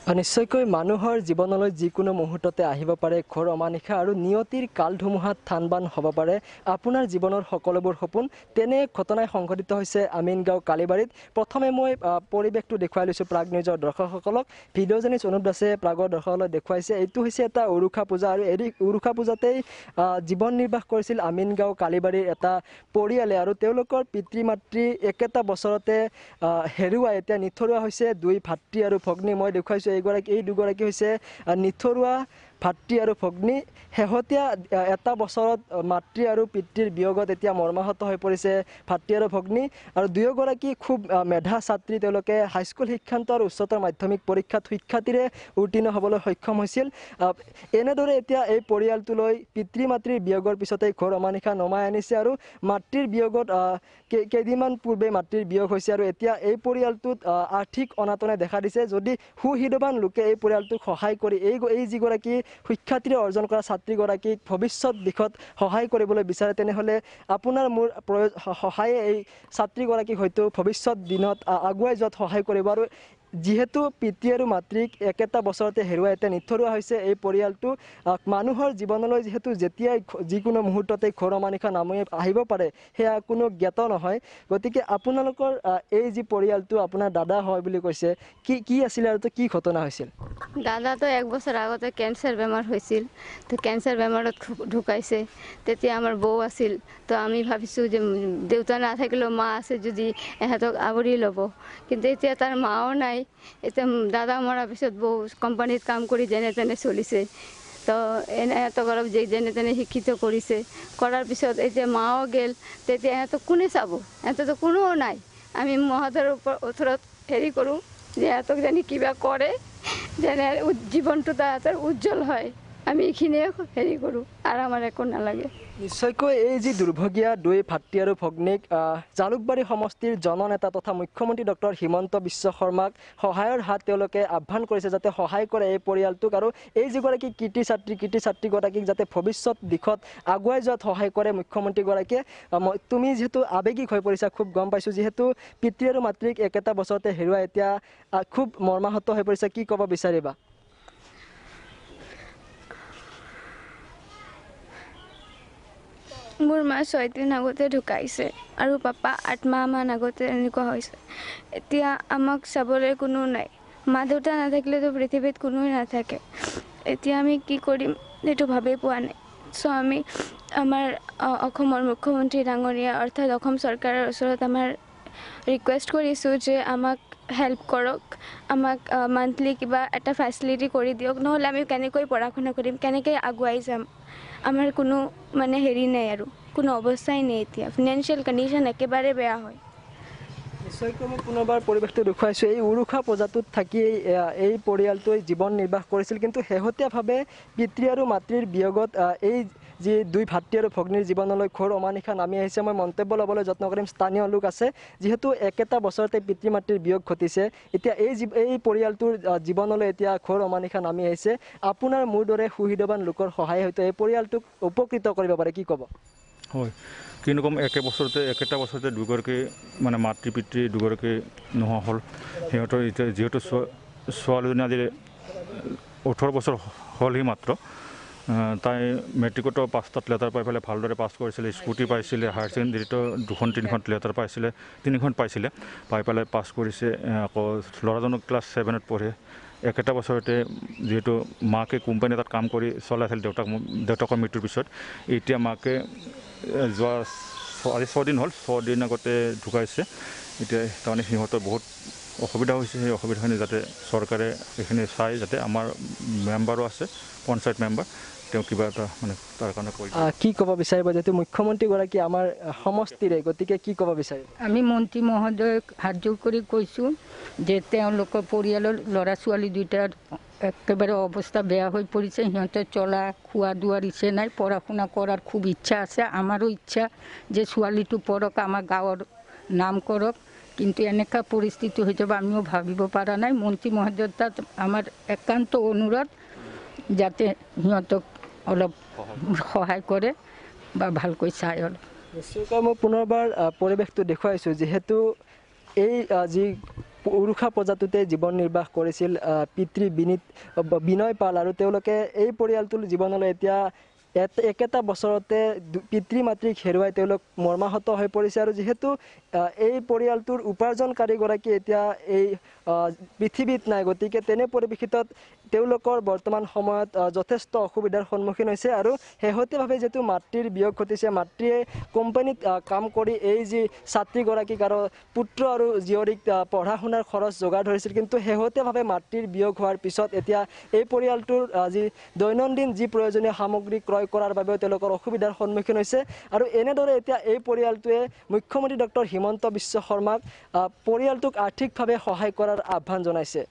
নিশ্চয়কৈ মানুহৰ জীৱনলৈ যিকোনো মুহূৰ্ততে আহিব পাৰে ঘোৰ অমানিশা আৰু নিয়তিৰ কাল ধুমুহাত থানবান হ'ব পাৰে আপোনাৰ জীৱনৰ সকলোবোৰ সপোন। তেনে ঘটনাই সংঘটিত হৈছে আমিনগাঁও কালিবাৰীত। প্ৰথমে মই পৰিৱেশটো দেখুৱাই লৈছোঁ প্ৰাগ নিউজৰ দৰ্শকসকলক। ভিডিঅ' জাৰ্নেলিষ্ট অনুপ দাসে প্ৰাগৰ দৰ্শকসকলক দেখুৱাইছে এইটো হৈছে এটা উৰুষা পূজা আৰু এই উৰুষা পূজাতেই জীৱন নিৰ্বাহ কৰিছিল আমিনগাঁও কালিবাৰীৰ এটা পৰিয়ালে আৰু তেওঁলোকৰ পিতৃ মাতৃ একেটা বছৰতে হেৰুৱাই এতিয়া নিথৰুৱা হৈছে দুই ভাতৃ আৰু ভগ্নী। মই দেখুৱাইছোঁ এই দুগৰাকী হৈছে নিথৰুৱা ভাতৃ আৰু ভগ্নী। শেহতীয়া এটা বছৰত মাতৃ আৰু পিতৃৰ বিয়োগত এতিয়া মৰ্মাহত হৈ পৰিছে ভাতৃ আৰু ভগ্নী আৰু দুয়োগৰাকী খুব মেধা ছাত্ৰী। তেওঁলোকে হাইস্কুল শিক্ষান্ত আৰু উচ্চতৰ মাধ্যমিক পৰীক্ষাত সুখ্যাতিৰে উত্তীৰ্ণ হ'বলৈ সক্ষম হৈছিল। এনেদৰে এতিয়া এই পৰিয়ালটোলৈ পিতৃ মাতৃৰ বিয়োগৰ পিছতেই ঘোৰ অমানিশা নমাই আনিছে আৰু মাতৃৰ বিয়োগত কেইদিনমান পূৰ্বে মাতৃৰ বিয়োগ হৈছে আৰু এতিয়া এই পৰিয়ালটোত আৰ্থিক অনাটনে দেখা দিছে। যদি সুহৃদৱান লোকে এই পৰিয়ালটোক সহায় কৰি এই যিগৰাকী সুখ্যাতিৰে অৰ্জন কৰা ছাত্ৰীগৰাকীক ভৱিষ্যত দিশত সহায় কৰিবলৈ বিচাৰে তেনেহ'লে আপোনাৰ মোৰ সহায়ে এই ছাত্ৰীগৰাকীক হয়তো ভৱিষ্যত দিনত আগুৱাই যোৱাত সহায় কৰিব। আৰু যিহেতু পিতৃ আৰু মাতৃক একেটা বছৰতে হেৰুৱাই এতিয়া নিথৰুৱা হৈছে এই পৰিয়ালটো, মানুহৰ জীৱনলৈ যিহেতু যেতিয়াই যিকোনো মুহূৰ্ততে ঘোৰ অমানিশা নামি আহিব পাৰে সেয়া কোনো জ্ঞাত নহয়। গতিকে আপোনালোকৰ এই যি পৰিয়ালটো আপোনাৰ দাদা হয় বুলি কৈছে, কি আছিলে আৰু কি ঘটনা হৈছিল? দাদাতো 1 বছৰ আগতে কেঞ্চাৰ বেমাৰ হৈছিল, তো কেঞ্চাৰ বেমাৰত ঢুকাইছে। তেতিয়া আমাৰ বৌ আছিল, তো আমি ভাবিছোঁ যে দেউতা নাথাকিলেও মা আছে যদি এহঁতক আৱৰি ল'ব, কিন্তু এতিয়া তাৰ মাও নাই। এতিয়া দাদা মৰাৰ পিছত বৌ কোম্পানীত কাম কৰি যেনে তেনে চলিছে। তো এহঁতক অলপ যেনে তেনে শিক্ষিত কৰিছে, কৰাৰ পিছত এতিয়া মাও গ'ল, তেতিয়া এহঁতক কোনে চাব? এহঁততো কোনোও নাই। আমি মহোদয়ৰ ওচৰত হেৰি কৰোঁ যে এহঁতক যেনে কিবা কৰে, যেনে জীৱনটো তাহাঁতৰ উজ্জ্বল হয়, আমি এইখিনিয়ে হেৰি কৰোঁ আৰু আমাৰ একো নালাগে। নিশ্চয়কৈ এই যি দুৰ্ভগীয়া দুই ভাতৃ আৰু ভগ্নীক জালুকবাৰী সমষ্টিৰ জননেতা তথা মুখ্যমন্ত্ৰী ডক্টৰ হিমন্ত বিশ্ব শৰ্মাক সহায়ৰ হাত তেওঁলোকে আহ্বান কৰিছে যাতে সহায় কৰে এই পৰিয়ালটোক আৰু এই যিগৰাকী কৃতি ছাত্ৰীগৰাকীক যাতে ভৱিষ্যত দিশত আগুৱাই যোৱাত সহায় কৰে মুখ্যমন্ত্ৰীগৰাকীয়ে। তুমি যিহেতু আৱেগিক হৈ পৰিছা খুব গম পাইছোঁ, যিহেতু পিতৃ আৰু মাতৃক একেটা বছৰতে হেৰুৱাই এতিয়া খুব মৰ্মাহত হৈ পৰিছে, কি ক'ব বিচাৰিবা? মোৰ মা 6 দিন আগতে ঢুকাইছে আৰু পাপা 8 মাহমান আগতে এনেকুৱা হৈছে। এতিয়া আমাক চাবলৈ কোনো নাই। মা দেউতা নাথাকিলেতো পৃথিৱীত কোনোৱে নাথাকে। এতিয়া আমি কি কৰিম সেইটো ভাবেই পোৱা নাই। চ' আমি আমাৰ অসমৰ মুখ্যমন্ত্ৰী ডাঙৰীয়া অৰ্থাৎ অসম চৰকাৰৰ ওচৰত আমাৰ ৰিকুৱেষ্ট কৰিছোঁ যে আমাক হেল্প কৰক, আমাক মান্থলি কিবা এটা ফেচিলিটি কৰি দিয়ক, নহ'লে আমি কেনেকৈ পঢ়া শুনা কৰিম, কেনেকৈ আগুৱাই যাম। আমাৰ কোনো মানে হেৰি নাই আৰু কোনো অৱস্থাই নাই। এতিয়া ফিনান্সিয়েল কণ্ডিশ্যন একেবাৰে বেয়া হয়। নিশ্চয়কৈ মই পুনৰবাৰ পৰিৱেশটো দেখুৱাইছোঁ। এই উৰুষা পূজাটোত থাকি এই পৰিয়ালটোৱে জীৱন নিৰ্বাহ কৰিছিল, কিন্তু শেহতীয়াভাৱে পিতৃ আৰু মাতৃৰ বিয়োগত এই যি দুই ভাতৃ আৰু ভগ্নীৰ জীৱনলৈ ঘোৰ অমানিশা নামি আহিছে। মই মন্তব্য ল'বলৈ যত্ন কৰিম। স্থানীয় লোক আছে, যিহেতু একেটা বছৰতে পিতৃ মাতৃৰ বিয়োগ ঘটিছে, এতিয়া এই পৰিয়ালটোৰ জীৱনলৈ এতিয়া ঘোৰ অমানিশা নামি আহিছে। আপোনাৰ মোৰ দৰে সুহৃদৱান লোকৰ সহায় হয়তো এই পৰিয়ালটোক উপকৃত কৰিব পাৰে, কি ক'ব? হয়, কিনো ক'ম, একেটা বছৰতে দুগৰাকী মানে মাতৃ পিতৃ দুগৰাকী নোহোৱা হ'ল। সিহঁতৰ এতিয়া যিহেতু ছোৱালীজনী আজি 18 বছৰ হ'লহি মাত্ৰ। তাই মেট্ৰিকতো 5টাত লেটাৰ পাই পেলাই ভালদৰে পাছ কৰিছিলে, স্কুটি পাইছিলে, হায়াৰ ছেকেণ্ডেৰীতো 2-3খন লেটাৰ পাইছিলে, 3খন পাইছিলে, পাই পেলাই পাছ কৰিছে। আকৌ ল'ৰাজনক ক্লাছ 7ত পঢ়ে। একেটা বছৰতে যিহেতু মাকে কোম্পানী এটাত কাম কৰি চলাইছিল দেউতাকৰ মৃত্যুৰ পিছত। এতিয়া মাকে যোৱা আজি 6 দিন হ'ল, 6 দিন আগতে ঢুকাইছে। এতিয়া তাৰমানে সিহঁতৰ বহুত অসুবিধা হৈছে। সেই অসুবিধাখিনি যাতে চৰকাৰে এইখিনি চাই, যাতে আমাৰ মেম্বাৰো আছে পঞ্চায়ত মেম্বাৰ, তেওঁ কিবা এটা মানে তাৰ কাৰণে কি ক'ব বিচাৰিব? যিহেতু মুখ্যমন্ত্ৰীগৰাকী আমাৰ সমষ্টিৰে, গতিকে কি ক'ব বিচাৰিব? আমি মন্ত্ৰী মহোদয়ক হাত জোৰ কৰি কৈছোঁ যে তেওঁলোকৰ পৰিয়ালৰ ল'ৰা ছোৱালী দুটাৰ একেবাৰে অৱস্থা বেয়া হৈ পৰিছে। সিহঁতে চলা খোৱা দোৱাৰ ইচ্ছে নাই, পঢ়া শুনা কৰাৰ খুব ইচ্ছা আছে। আমাৰো ইচ্ছা যে ছোৱালীটো পঢ়ক, আমাৰ গাঁৱৰ নাম কৰক, কিন্তু এনেকুৱা পৰিস্থিতি হৈ যাব আমিও ভাবিব পৰা নাই। মন্ত্ৰী মহোদয়ৰ তাত আমাৰ একান্ত অনুৰোধ যাতে সিহঁতক অলপ সহায় কৰে বা ভালকৈ চাই অলপ। নিশ্চয়কৈ মই পুনৰবাৰ পৰিৱেশটো দেখুৱাইছোঁ, যিহেতু এই যি উৰুষা প্ৰজাতিতে জীৱন নিৰ্বাহ কৰিছিল পিতৃ বিনয় পাল আৰু তেওঁলোকে এই পৰিয়ালটোৰ জীৱনলৈ এতিয়া একেটা বছৰতে পিতৃ মাতৃক হেৰুৱাই তেওঁলোক মৰ্মাহত হৈ পৰিছে আৰু যিহেতু এই পৰিয়ালটোৰ উপাৰ্জনকাৰীগৰাকী এতিয়া এই পৃথিৱীত নাই গতিকে তেনে পৰিপ্ৰেক্ষিতত তেওঁলোকৰ বৰ্তমান সময়ত যথেষ্ট অসুবিধাৰ সন্মুখীন হৈছে আৰু শেহতীয়াভাৱে যিহেতু মাতৃৰ বিয়োগ ঘটিছে মাতৃয়ে কোম্পানীত কাম কৰি এই যি ছাত্ৰীগৰাকীক আৰু পুত্ৰ আৰু জীয়ৰীক পঢ়া শুনাৰ খৰচ যোগাৰ ধৰিছিল কিন্তু শেহতীয়াভাৱে মাতৃৰ বিয়োগ হোৱাৰ পিছত এতিয়া এই পৰিয়ালটোৰ যি দৈনন্দিন যি প্ৰয়োজনীয় সামগ্ৰী ক্ৰয় কৰাৰ বাবেও তেওঁলোকৰ অসুবিধাৰ সন্মুখীন হৈছে আৰু এনেদৰে এতিয়া এই পৰিয়ালটোৱে মুখ্যমন্ত্ৰী ডক্টৰ হিমন্ত বিশ্ব শৰ্মাক পৰিয়ালটোক আৰ্থিকভাৱে সহায় কৰাৰ আহ্বান জনাইছে